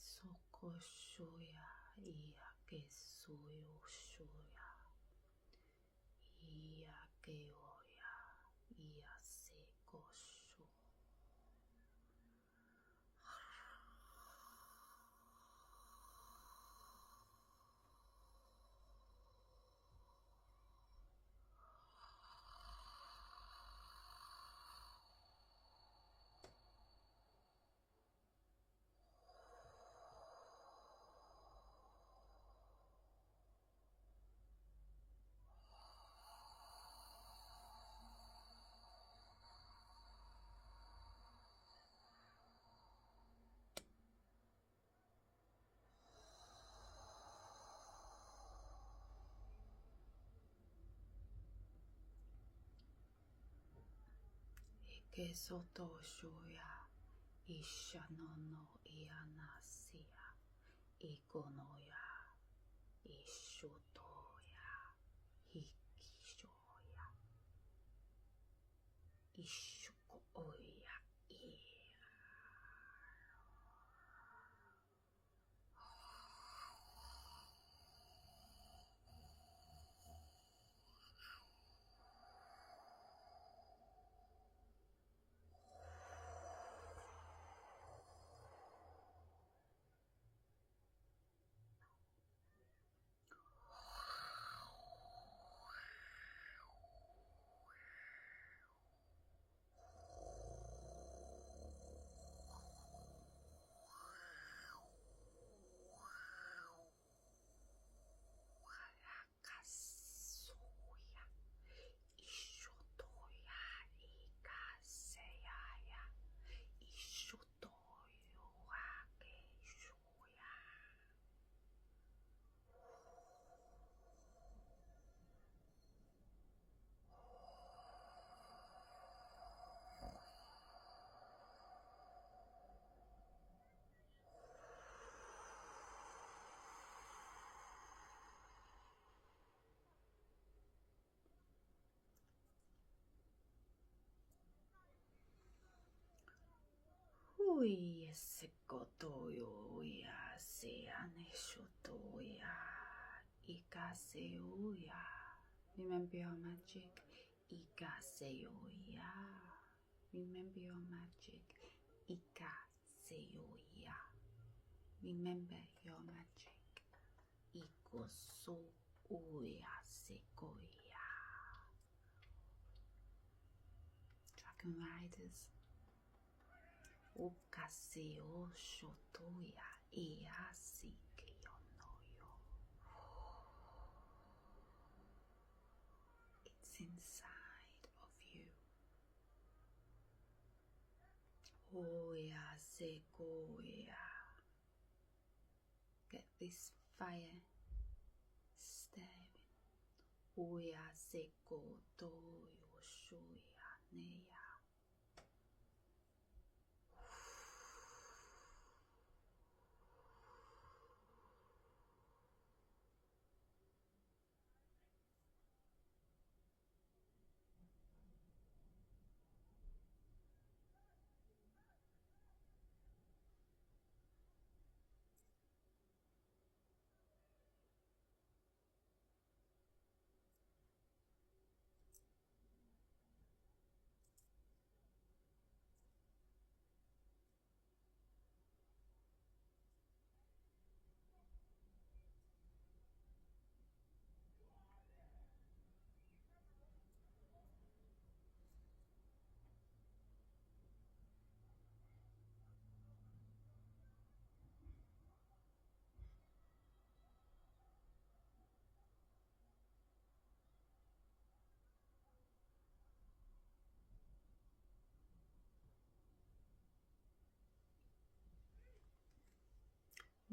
Sokoshoya iyakesoyoshoya iyakeoya iyasekosho. Kesotoshoya ishanono ianasia ikonoya ishotoya hikishoya ishukoya Uy, ese cotoyo ya se aneshotoya ikaseoya. Remember your magic. Ikaseoya. Remember your magic. Ikaseoya. Remember your magic. Ikoso Oya sequoia. Dragon riders. Okaseo shotoya easikeyonoyo. It's inside of you. Oya sequoia. Get this fire staring. Oya seko toyo shoya neya.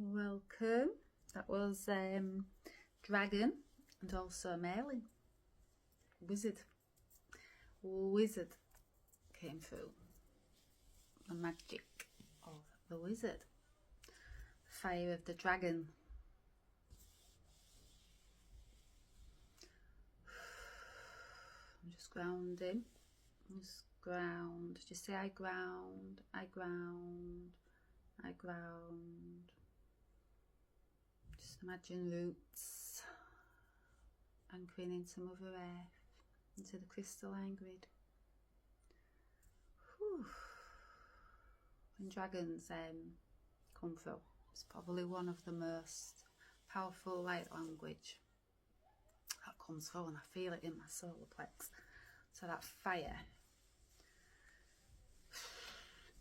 Welcome. That was Dragon and also Merlin. Wizard came through. The magic of the wizard. Fire of the dragon. I'm just grounding. Just ground. Just say I ground. I ground. I ground. Just imagine roots anchoring into Mother Earth, into the crystalline grid. Whew. When dragons come through, it's probably one of the most powerful light language that comes through, and I feel it in my solar plex. So that fire,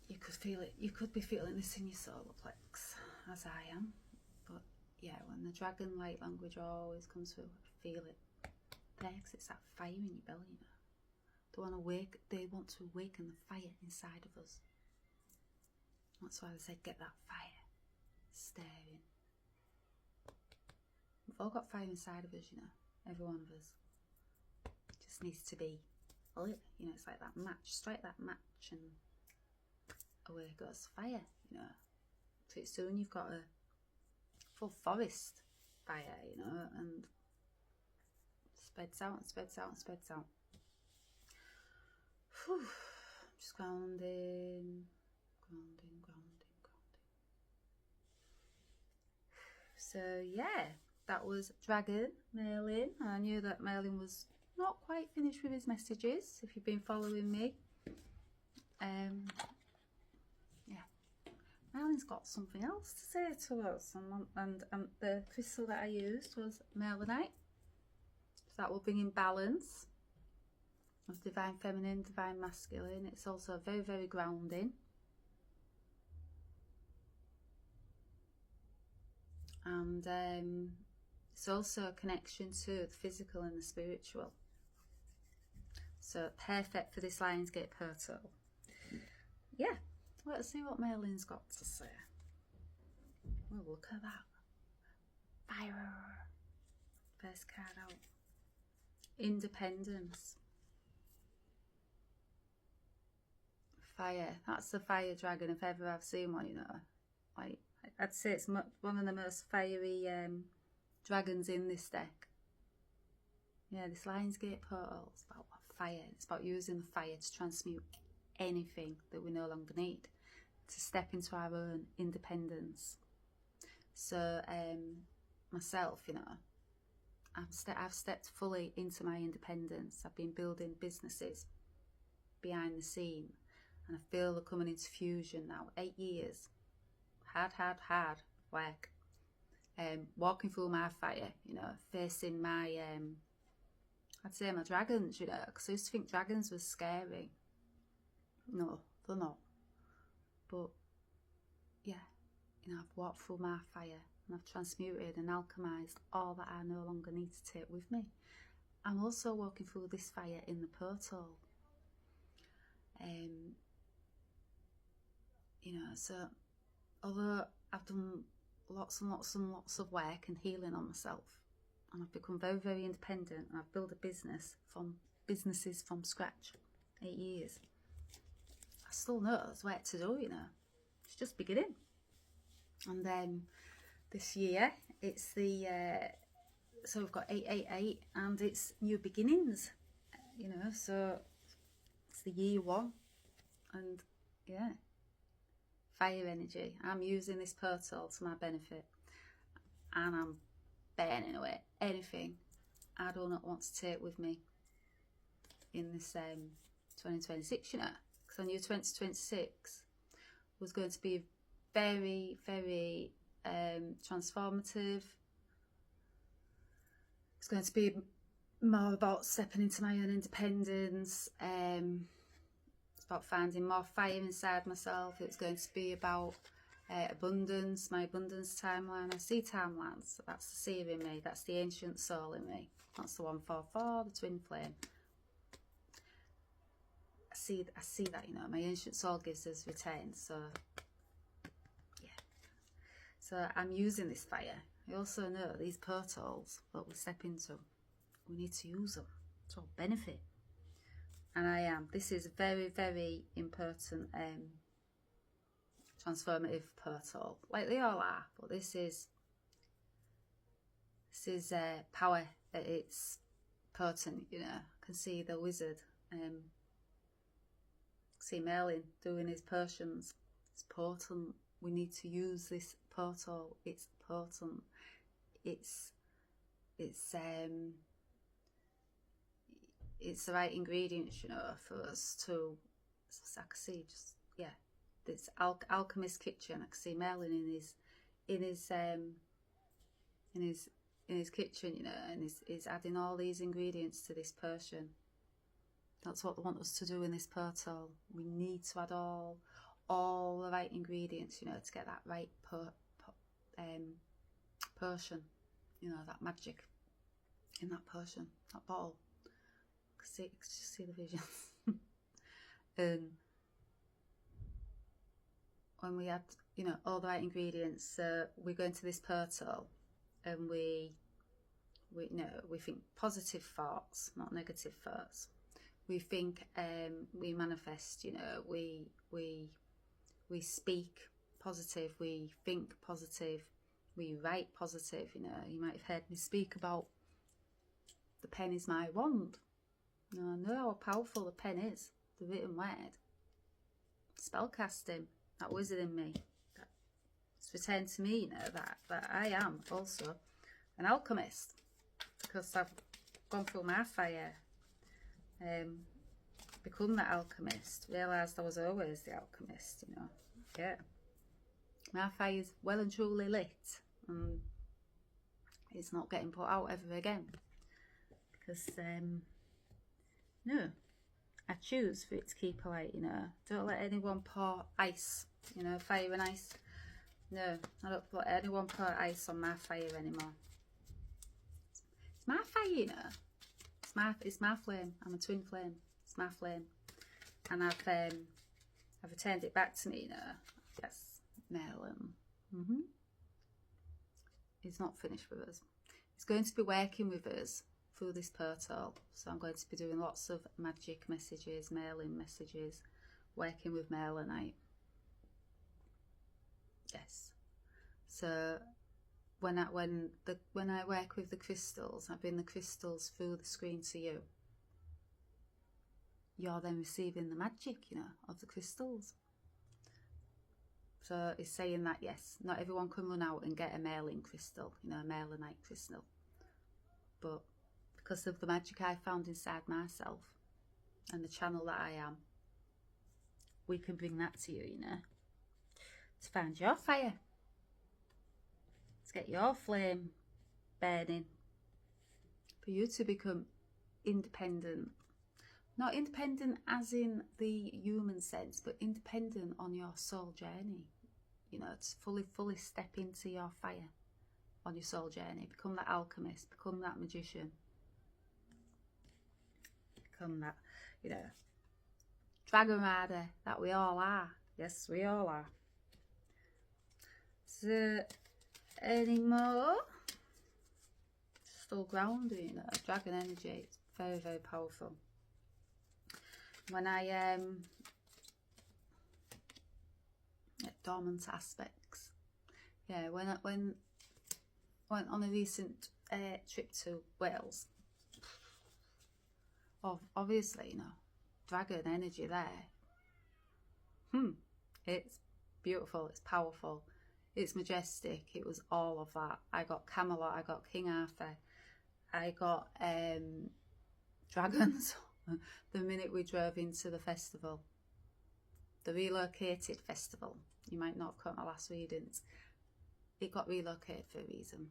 you could feel it. You could be feeling this in your solar plex, as I am. But yeah, when the dragon light language always comes through, I feel it there, because it's that fire in your belly, you know. They want to awaken the fire inside of us. That's why they said get that fire stirring. We've all got fire inside of us, you know. Every one of us just needs to be lit. You know, it's like that match. Strike that match and away goes fire, you know. Pretty soon you've got a full forest fire, you know, and spreads out and spreads out and spreads out. Whew. Just grounding. So yeah, that was Dragon, Merlin. I knew that Merlin was not quite finished with his messages, if you've been following me. Yeah, Merlin's got something else to say to us, and the crystal that I used was Merlinite. So that will bring in balance of divine feminine, divine masculine. It's also very, very grounding. And it's also a connection to the physical and the spiritual. So perfect for this Lionsgate portal. Yeah, let's see what Merlin's got to say. Oh, look at that. Fire. First card out. Independence. Fire. That's the fire dragon if ever I've seen one, you know. Like, I'd say it's one of the most fiery dragons in this deck. Yeah, this Lionsgate portal is about fire. It's about using the fire to transmute anything that we no longer need, to step into our own independence. So myself, you know, I've stepped fully into my independence. I've been building businesses behind the scene, and I feel they're coming into fusion now. 8 years. Hard work walking through my fire, you know, facing my, I'd say my dragons, you know, because I used to think dragons was scary. No, they're not. But, yeah, you know, I've walked through my fire and I've transmuted and alchemised all that I no longer need to take with me. I'm also walking through this fire in the portal. You know, so although I've done lots and lots and lots of work and healing on myself, and I've become very, very independent, and I've built a businesses from scratch, 8 years, I still know there's work to do, you know. It's just beginning. And then this year, it's the, so we've got 888, and it's new beginnings, you know, so it's the year 1, and yeah, fire energy. I'm using this portal to my benefit, and I'm burning away anything I do not want to take with me in this 2026, you know, because I knew 2026 was going to be very, very transformative. It's going to be more about stepping into my own independence. It's about finding more fire inside myself. It's going to be about abundance, my abundance timeline. I see timelines. That's the seer in me. That's the ancient soul in me. That's the 144, the twin flame. I see that, you know, my ancient soul gives us returns. So, yeah. So I'm using this fire. I also know these portals that we step into, we need to use them to our benefit. And I am. This is a very, very important transformative portal. Like they all are, but this is power. It's potent, you know. I can see the wizard. See Merlin doing his potions. It's potent. We need to use this portal. It's potent. It's the right ingredients, you know, for us to. I can see just, yeah, this alchemist kitchen. I can see Merlin in his kitchen, you know, and he's adding all these ingredients to this potion. That's what they want us to do in this portal. We need to add all the right ingredients, you know, to get that right potion, you know, that magic in that potion, that bottle. I can just see the vision. And when we add, you know, all the right ingredients, we go into this portal, and we think positive thoughts, not negative thoughts. We think, we manifest, you know, we speak positive, we think positive, we write positive, you know. You might have heard me speak about the pen is my wand. You know, I know how powerful the pen is, the written word. Spellcasting, that wizard in me. It's returned to me, you know, that I am also an alchemist, because I've gone through my fire, become the alchemist, realised I was always the alchemist, you know. Yeah. My fire's well and truly lit, and it's not getting put out ever again, because no, I choose for it to keep alight, you know. Don't let anyone pour ice, you know, fire and ice. No, I don't let anyone pour ice on my fire anymore. It's my fire, you know. It's my flame. I'm a twin flame. It's my flame, and I've returned it back to me, you know. Yes, Merlin. He's not finished with us. He's going to be working with us through this portal. So I'm going to be doing lots of magic messages, Merlin messages, working with Merlinite. Yes. So when I work with the crystals, I bring the crystals through the screen to you. You're then receiving the magic, you know, of the crystals. So it's saying that, yes, not everyone can run out and get a Merlin crystal, you know, a Merlinite crystal. But because of the magic I found inside myself and the channel that I am, we can bring that to you, you know, to find your fire, to get your flame burning, for you to become independent. Not independent as in the human sense, but independent on your soul journey. You know, to fully step into your fire on your soul journey. Become that alchemist, become that magician. Become that, you know, dragon rider that we all are. Yes, we all are. So, any more? Still grounding, you know, dragon energy. It's very, very powerful. When I dormant aspects, yeah. When I went on a recent trip to Wales, obviously, you know, dragon energy there. It's beautiful. It's powerful. It's majestic. It was all of that. I got Camelot. I got King Arthur. I got dragons. The minute we drove into the festival, the relocated festival, you might not have caught my last readings, it got relocated for a reason.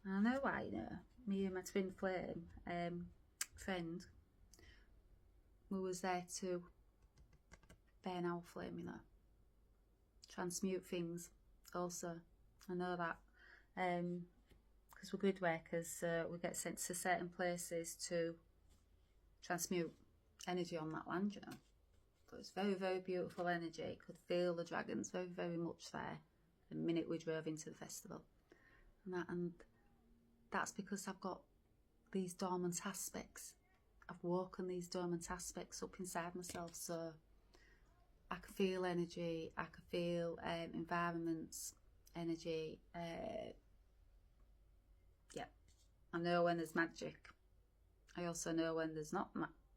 And I know why, you know. Me and my twin flame friend, we was there to burn our flame, you know, transmute things also. I know that because we're grid workers, we get sent to certain places to transmute energy on that land, you know. But it's very, very beautiful energy. Could feel the dragons very, very much there the minute we drove into the festival. And that's because I've got these dormant aspects. I've woken these dormant aspects up inside myself, so I can feel energy, I can feel environments, energy. Yeah, I know when there's magic. I also know when there's not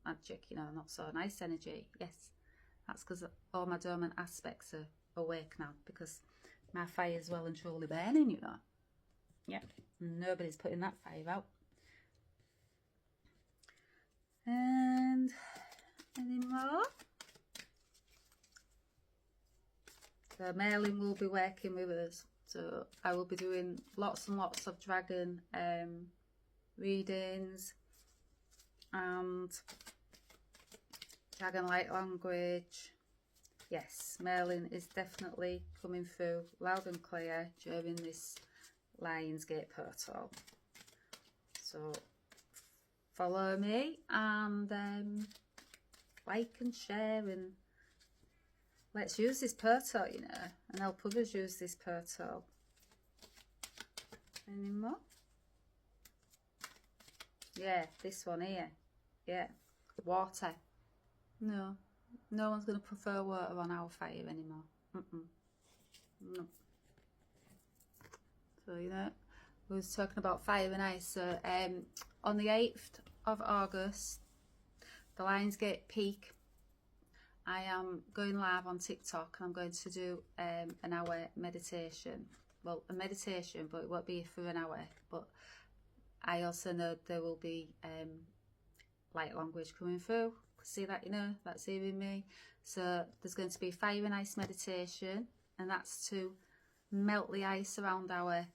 magic, you know, not so nice energy. Yes, that's because all my dormant aspects are awake now, because my fire is well and truly burning, you know. Yeah, nobody's putting that fire out. And any more? So Merlin will be working with us. So I will be doing lots and lots of dragon readings and dragon light language. Yes, Merlin is definitely coming through loud and clear during this Lionsgate portal. So follow me and like and share, and let's use this portal, you know, and help others use this portal. Any more? Yeah, this one here. Yeah, water. No, no one's going to prefer water on our fire anymore. No. So, you know, we was talking about fire and ice. So, on the 8th of August, the Lionsgate Peak, I am going live on TikTok, and I'm going to do an hour meditation. Well, a meditation, but it won't be for an hour. But I also know there will be light language coming through. See that, you know, that's hearing me. So there's going to be fire and ice meditation, and that's to melt the ice around our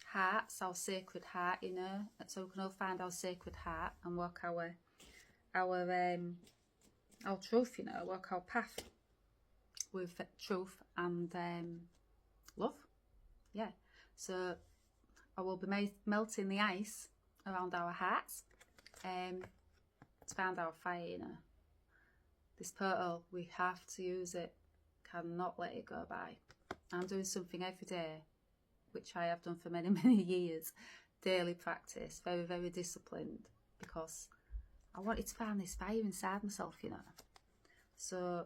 hearts, our sacred heart, you know, so we can all find our sacred heart and walk our truth, you know, walk our path with truth and love. Yeah, so I will be melting the ice around our hearts to find our fire, you know. This portal, we have to use it, cannot let it go by. I'm doing something every day, which I have done for many, many years. Daily practice, very, very disciplined, because I wanted to find this fire inside myself, you know. So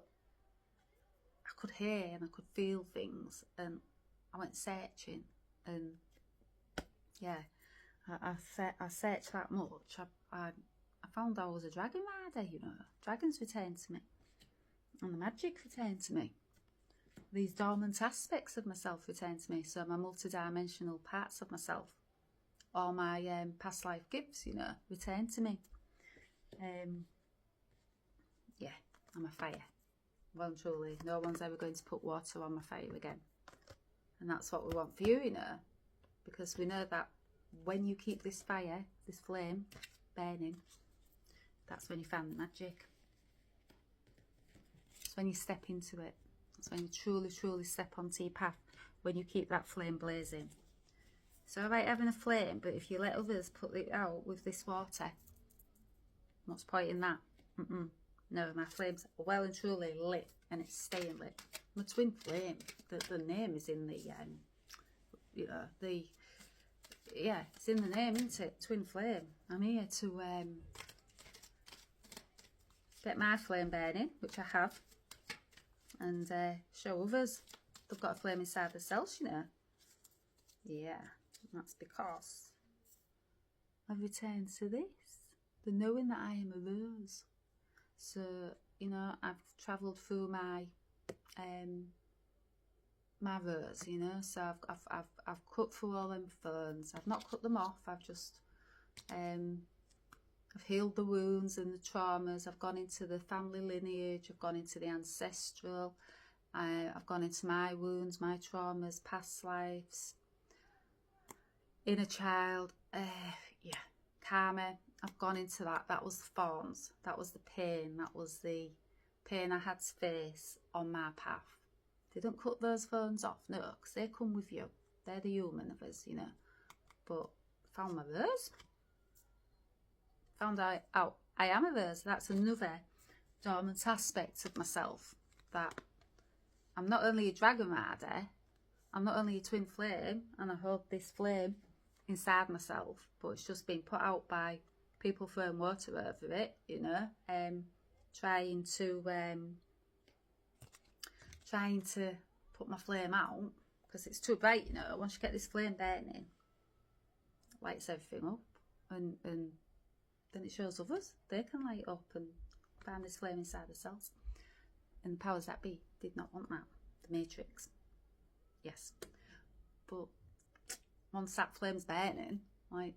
I could hear and I could feel things, and I went searching, and yeah, I searched that much. I found I was a dragon rider, you know. Dragons returned to me, and the magic returned to me. These dormant aspects of myself returned to me. So my multidimensional parts of myself, all my past life gifts, you know, returned to me. Yeah, I'm a fire. Well and truly, no one's ever going to put water on my fire again. And that's what we want for you, you know. because we know that when you keep this fire, this flame burning, that's when you found the magic. It's when you step into it. It's when you truly, truly step onto your path, when you keep that flame blazing. So all right having a flame, but if you let others put it out with this water, what's the point in that? No, my flame's well and truly lit, and it's staying lit. My twin flame, the name is in the, you know, yeah, it's in the name, isn't it? Twin flame. I'm here to get my flame burning, which I have, and show others they've got a flame inside themselves, you know. Yeah, that's because I've returned to this, the knowing that I am a rose. So, you know, I've travelled through my my rose, you know. So I've cut through all them ferns. I've not cut them off. I've just I've healed the wounds and the traumas. I've gone into the family lineage. I've gone into the ancestral. I've gone into my wounds, my traumas, past lives, inner child, yeah, karma. I've gone into that. That was the thorns. That was the pain. That was the pain I had to face on my path. They don't cut those thorns off, no, because they come with you. They're the human of us, you know. But found my rose. Found out I am a rose. That's another dormant aspect of myself, that I'm not only a dragon rider, I'm not only a twin flame, and I hold this flame inside myself, but it's just been put out by people throwing water over it, you know, trying to put my flame out, because it's too bright, you know. Once you get this flame burning, it lights everything up, and then it shows others they can light up and find this flame inside themselves. And the powers that be did not want that. The Matrix, yes. But once that flame's burning, like,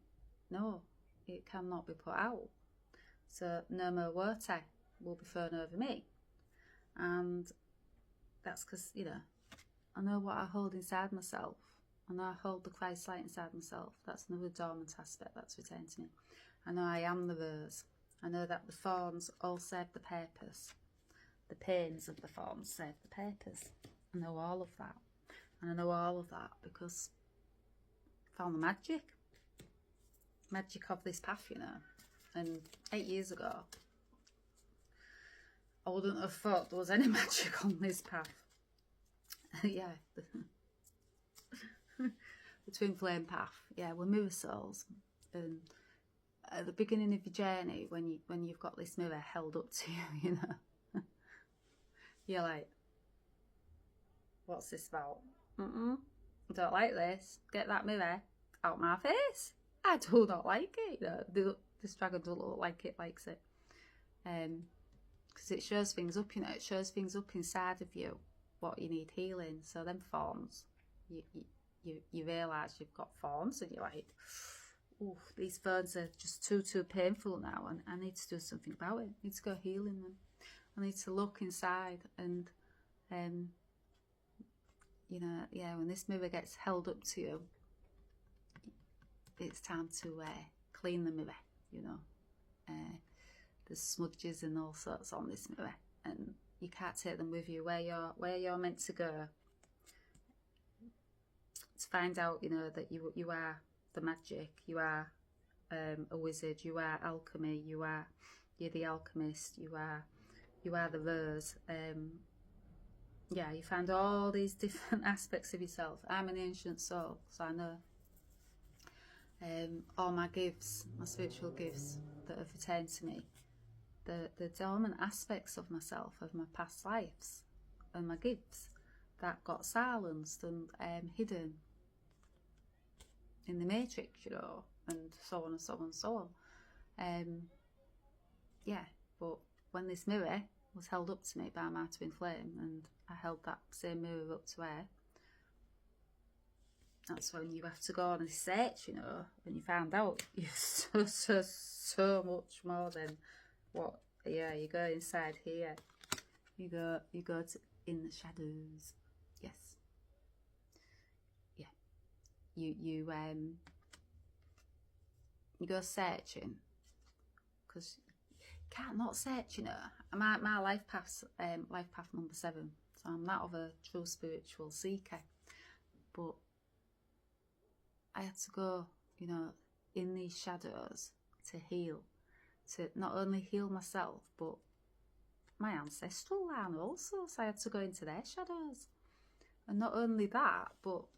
no, it cannot be put out. So no more water will be thrown over me. And that's because, you know, I know what I hold inside myself. I know I hold the Christ light inside myself. That's another dormant aspect that's returned to me. I know I am the rose. I know that the thorns all serve the purpose. The pains of the thorns serve the purpose. I know all of that. And I know all of that because I found the magic of this path, you know. And 8 years ago, I wouldn't have thought there was any magic on this path. Yeah. The twin flame path. Yeah, we're mirror souls. And at the beginning of your journey, when you've got this mirror held up to you, you know, you're like, what's this about? I don't like this. Get that mirror out my face. I do not like it. You know, this dragon doesn't look like it likes it. Because it shows things up, you know. It shows things up inside of you, what you need healing. So them thorns, you realise you've got thorns, and you're like, ooh, these thorns are just too painful now, and I need to do something about it. I need to go healing them. I need to look inside, and you know, yeah, when this mirror gets held up to you, it's time to clean the mirror, you know. There's smudges and all sorts on this mirror, and you can't take them with you where you're meant to go. To find out, you know, that you are the magic, you are a wizard, you are alchemy, you're the alchemist, you are the rose. Yeah, you find all these different aspects of yourself. I'm an ancient soul, so I know all my gifts, my spiritual gifts that have returned to me, the dormant aspects of myself, of my past lives, and my gifts that got silenced and hidden in the Matrix, you know, and so on and so on and so on. Yeah, but when this mirror was held up to me by my twin flame, and I held that same mirror up to her, that's when you have to go on a search, you know, when you found out you're so much more than what. Yeah, you go inside here, you go to in the shadows. Yes, yeah, you go searching, because you can't not search, you know. My life path number 7, so I'm that of a true spiritual seeker. But I had to go, you know, in these shadows to heal, to not only heal myself, but my ancestral line also. So I had to go into their shadows. And not only that, but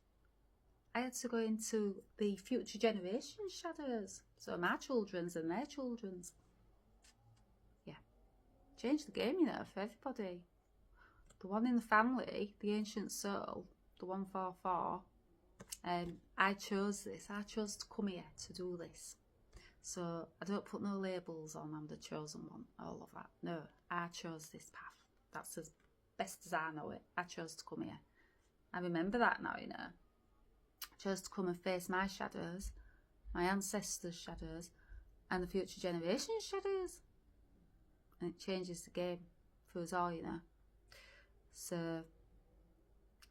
I had to go into the future generation's shadows. So my children's and their children's. Yeah. Change the game, you know, for everybody. The one in the family, the ancient soul, the 144, I chose this. I chose to come here to do this. So I don't put no labels on, I'm the chosen one, all of that. No, I chose this path. That's as best as I know it. I chose to come here. I remember that now, you know. I chose to come and face my shadows, my ancestors' shadows, and the future generation's shadows. And it changes the game for us all, you know. So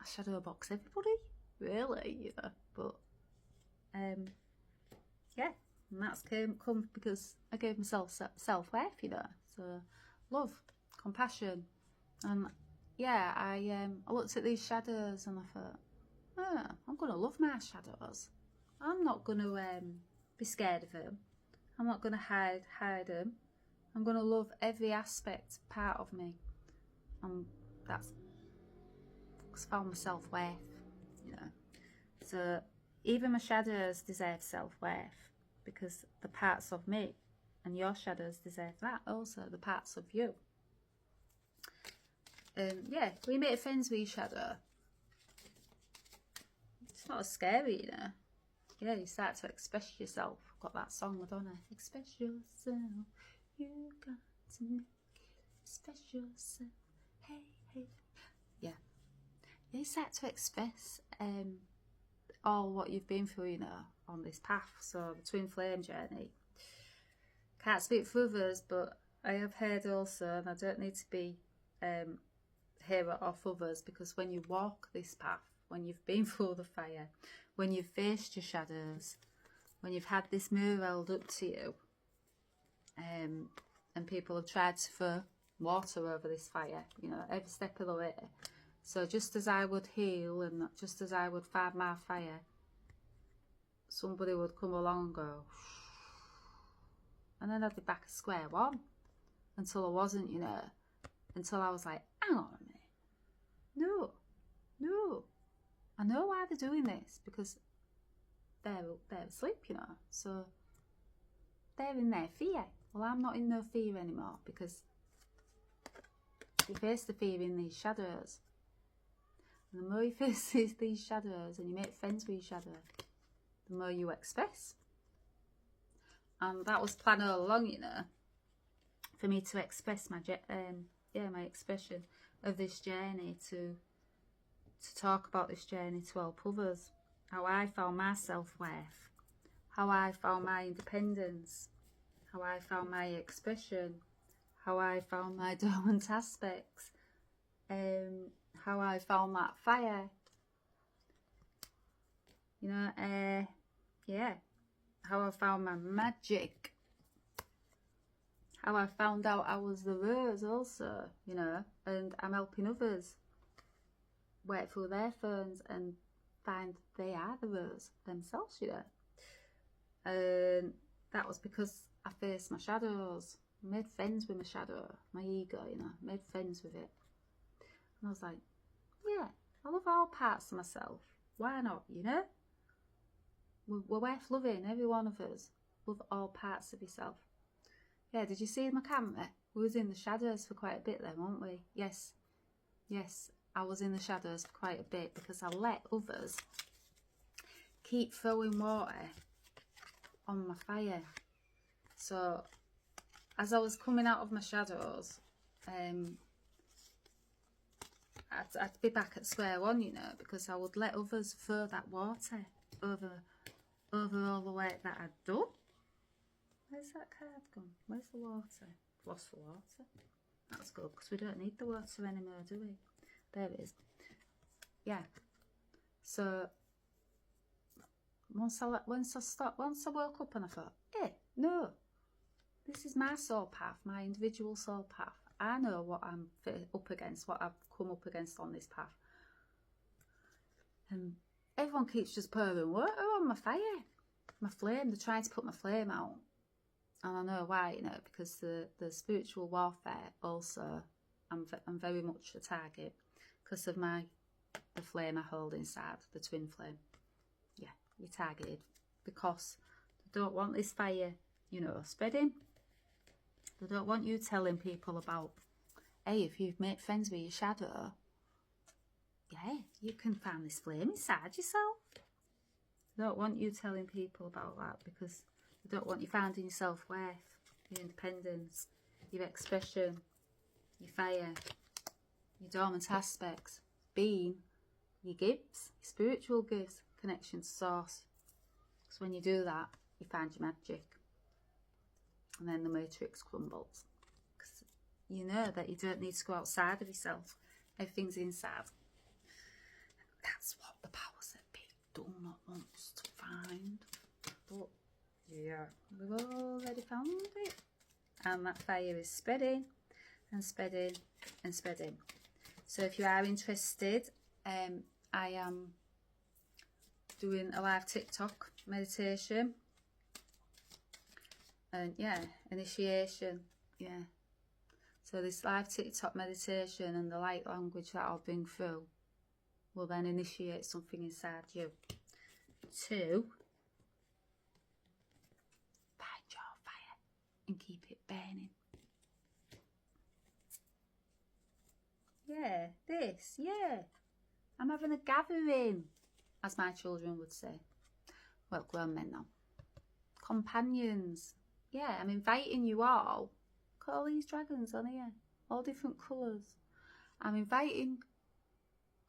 I shadow box everybody, really, you know. But yeah, and that's come because I gave myself self-worth, you know. So love, compassion, and yeah, I looked at these shadows and I thought, oh, I'm gonna love my shadows. I'm not gonna be scared of them. I'm not gonna hide them. I'm gonna love every aspect part of me, and that's found my self-worth, you know. So even my shadows deserve self-worth, because the parts of me and your shadows deserve that also, the parts of you. Yeah, we make friends with each other. It's not as scary, you know. Yeah, you start to express yourself. Got that song, Madonna. Express yourself. You got to make it. Express yourself. Hey, hey. Yeah. You start to express all what you've been through, you know, on this path. So the twin flame journey. Can't speak for others, but I have heard also, and I don't need to be hear it off others, because when you walk this path, when you've been through the fire, when you've faced your shadows, when you've had this mirror held up to you, and people have tried to throw water over this fire, you know, every step of the way. So just as I would heal and just as I would find my fire, somebody would come along and go, and then I'd be back at square one, until I wasn't, you know, until I was like, hang on a minute, no, I know why they're doing this, because they're asleep, you know, so they're in their fear. Well, I'm not in no fear anymore, because you face the fear in these shadows. And the more you face these shadows and you make friends with each other, the more you express. And that was planned all along, you know, for me to express my my expression of this journey, to talk about this journey to help others, how I found my self-worth, how I found my independence, how I found my expression, how I found my dormant aspects, how I found that fire, you know, yeah, how I found my magic, how I found out I was the rose also, you know, and I'm helping others work through their phones and find they are the rose themselves, you know. And that was because I faced my shadows, made friends with my shadow, my ego, you know, made friends with it. And I was like, yeah, I love all parts of myself. Why not, you know? We're worth loving, every one of us. Love all parts of yourself. Yeah, did you see my camera? We was in the shadows for quite a bit then, weren't we? Yes, I was in the shadows for quite a bit, because I let others keep throwing water on my fire. So as I was coming out of my shadows, I'd be back at square one, you know, because I would let others throw that water over all the work that I'd done. Where's that card gone? Where's the water? Lost the water. That's good, because we don't need the water anymore, do we? There it is. Yeah. So once I woke up and I thought, hey, no, this is my soul path, my individual soul path. I know what I'm up against, what I've come up against on this path. And everyone keeps just pouring water on my fire, my flame. They're trying to put my flame out. And I know why, you know, because the spiritual warfare also, I'm very much a target because of the flame I hold inside, the twin flame. Yeah, you're targeted because they don't want this fire, you know, spreading. They don't want you telling people about, hey, if you've made friends with your shadow, yeah, you can find this flame inside yourself. They don't want you telling people about that because they don't want you finding your self-worth, your independence, your expression, your fire, your dormant aspects, being, your gifts, your spiritual gifts, connection to source. Because when you do that, you find your magic. And then the matrix crumbles. Because you know that you don't need to go outside of yourself. Everything's inside. That's what the powers that be do not want us to find. But yeah, we've already found it. And that fire is spreading and spreading and spreading. So if you are interested, I am doing a live TikTok meditation. And yeah, initiation, yeah. So this live TikTok meditation and the light language that I'll bring through will then initiate something inside you to find your fire and keep it burning. Yeah, this, yeah. I'm having a gathering, as my children would say. Well, grown men now. Companions. Yeah, I'm inviting you all. Look at all these dragons on here. All different colours. I'm inviting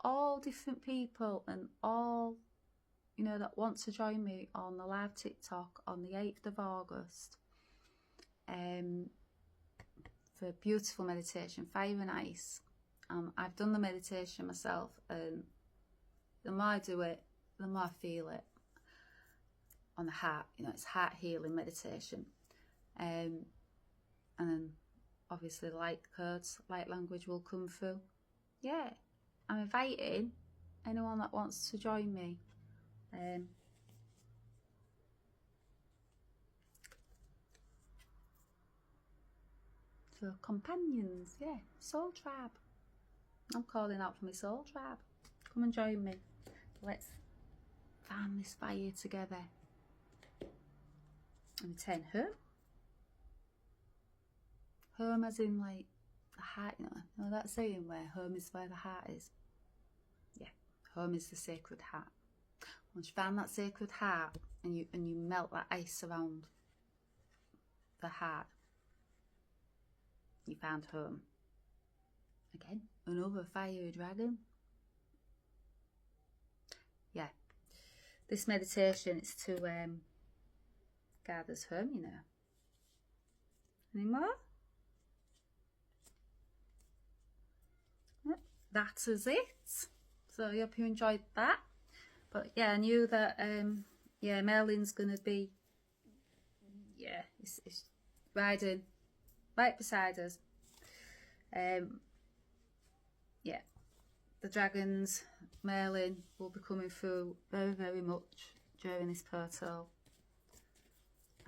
all different people and all, you know, that want to join me on the live TikTok on the 8th of August. For a beautiful meditation, fire and ice. I've done the meditation myself, and the more I do it, the more I feel it on the heart. You know, it's heart healing meditation. And then obviously light codes, light language will come through. Yeah, I'm inviting anyone that wants to join me. So companions, yeah, soul tribe. I'm calling out for my soul tribe. Come and join me. Let's fan this fire together. And 10 home. Home as in like the heart, you know that saying where home is where the heart is? Yeah, home is the sacred heart. Once you find that sacred heart and you melt that ice around the heart, you found home. Again, another fiery dragon. Yeah, this meditation is to guide us home, you know. Any more? That is it. So I hope you enjoyed that. But yeah, I knew that yeah, Merlin's gonna be, yeah, it's riding right beside us. Yeah, the dragons, Merlin will be coming through very, very much during this portal.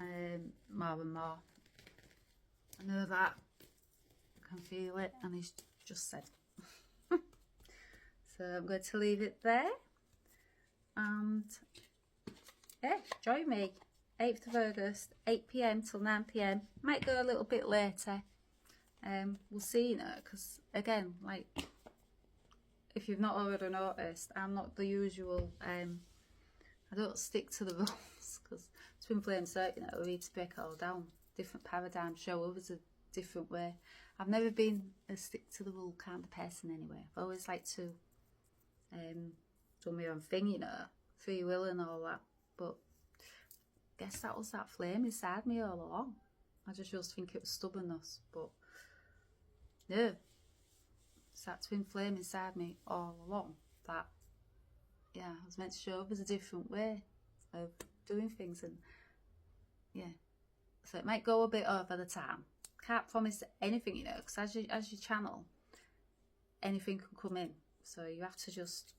More and more. I know that. I can feel it, and he's just said. So I'm going to leave it there. And yeah, join me. 8th of August, 8 PM till 9 PM. Might go a little bit later. We'll see, you know, because again, like, if you've not already noticed, I'm not the usual, I don't stick to the rules, because twin flames, you know, we need to break it all down. Different paradigms, show others a different way. I've never been a stick to the rule kind of person anyway. I've always liked to do my own thing, you know, free will and all that. But I guess that was that flame inside me all along. I just used to think it was stubbornness, but no, it's that twin flame inside me all along that, yeah, I was meant to show others a different way. of doing things, and yeah, so it might go a bit over the time. Can't promise anything, you know, because as you channel, anything can come in, so you have to just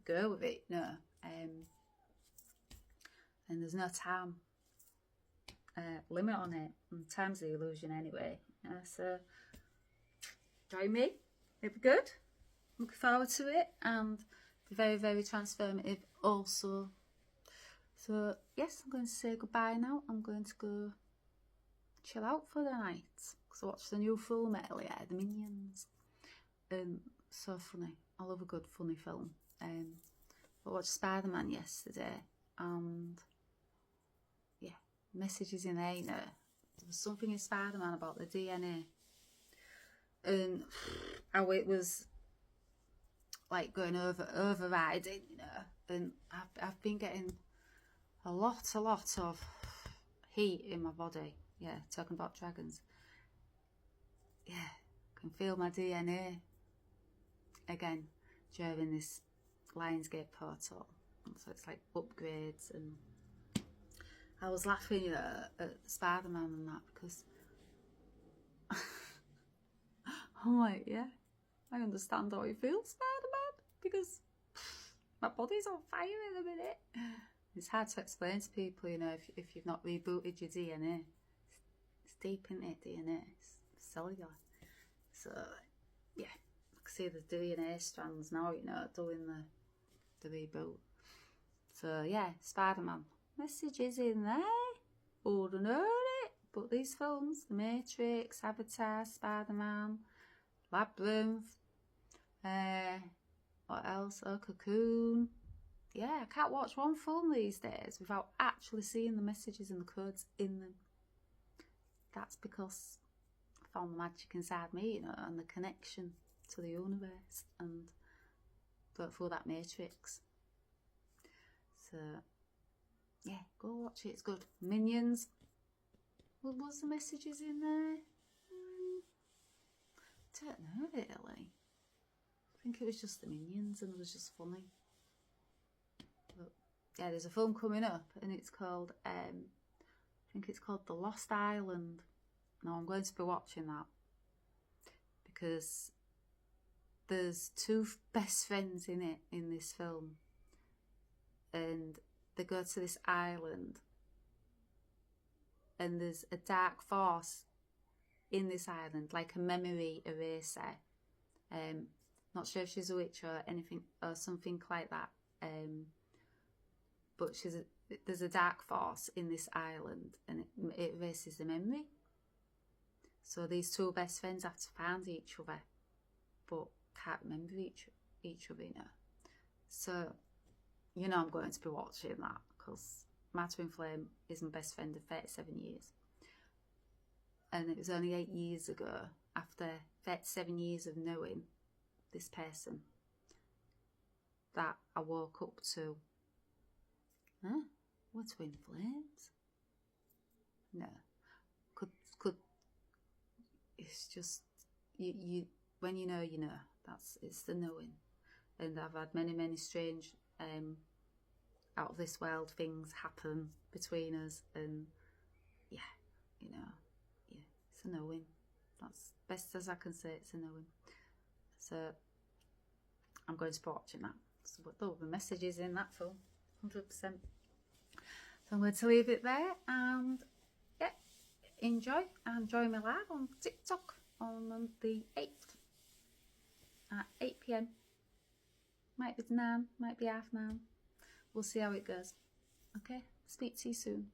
go with it, you know. And there's no time limit on it, and time's the illusion anyway. So join me, it'll be good. Looking forward to it, and be very, very transformative also. So yes, I'm going to say goodbye now. I'm going to go chill out for the night, because I watched the new film earlier, The Minions, and so funny. I love a good funny film. I watched Spider-Man yesterday, and yeah, messages in there, you know. There was something in Spider-Man about the DNA, and how it was like going overriding, you know. And I've been getting a lot of heat in my body. Yeah, talking about dragons. Yeah, I can feel my DNA again during this Lionsgate portal. So it's like upgrades, and I was laughing, you know, at Spider-Man and that, because I'm like, yeah, I understand how you feel, Spider-Man, because my body's on fire in a minute. It's hard to explain to people, you know, if you've not rebooted your DNA. It's deep in it, DNA. It's cellular. So, yeah, I can see the DNA strands now, you know, doing the reboot. So, yeah, Spider-Man. Messages in there. Ordinary. But these films, The Matrix, Avatar, Spider-Man, Labyrinth, what else? Oh, Cocoon. Yeah, I can't watch one film these days without actually seeing the messages and the codes in them. That's because I found the magic inside me, you know, and the connection to the universe, and broke through that matrix. So, yeah, go watch it, it's good. Minions. What was the messages in there? I don't know, really. I think it was just the Minions, and it was just funny. But yeah, there's a film coming up, and it's called, I think it's called The Lost Island. Now I'm going to be watching that, because there's two best friends in it, in this film, and they go to this island, and there's a dark force in this island, like a memory eraser. Not sure if she's a witch or anything, or something like that. But there's a dark force in this island, and it erases the memory. So these two best friends have to find each other, but can't remember each other, you know. So, you know, I'm going to be watching that, because my twin flame is my best friend of 37 years. And it was only 8 years ago, after 37 years of knowing this person, that I woke up to, huh? We're twin flames? No. Could it's just, you when you know, you know. It's the knowing. And I've had many strange out of this world things happen between us, and yeah, you know, yeah, it's a knowing. That's best as I can say, it's a knowing. So I'm going to be watching that. So there'll be messages in that film, 100%. So I'm going to leave it there, and yeah, enjoy, and join me live on TikTok on the 8th at 8 PM. Might be 9, might be 9:30. We'll see how it goes. Okay, speak to you soon.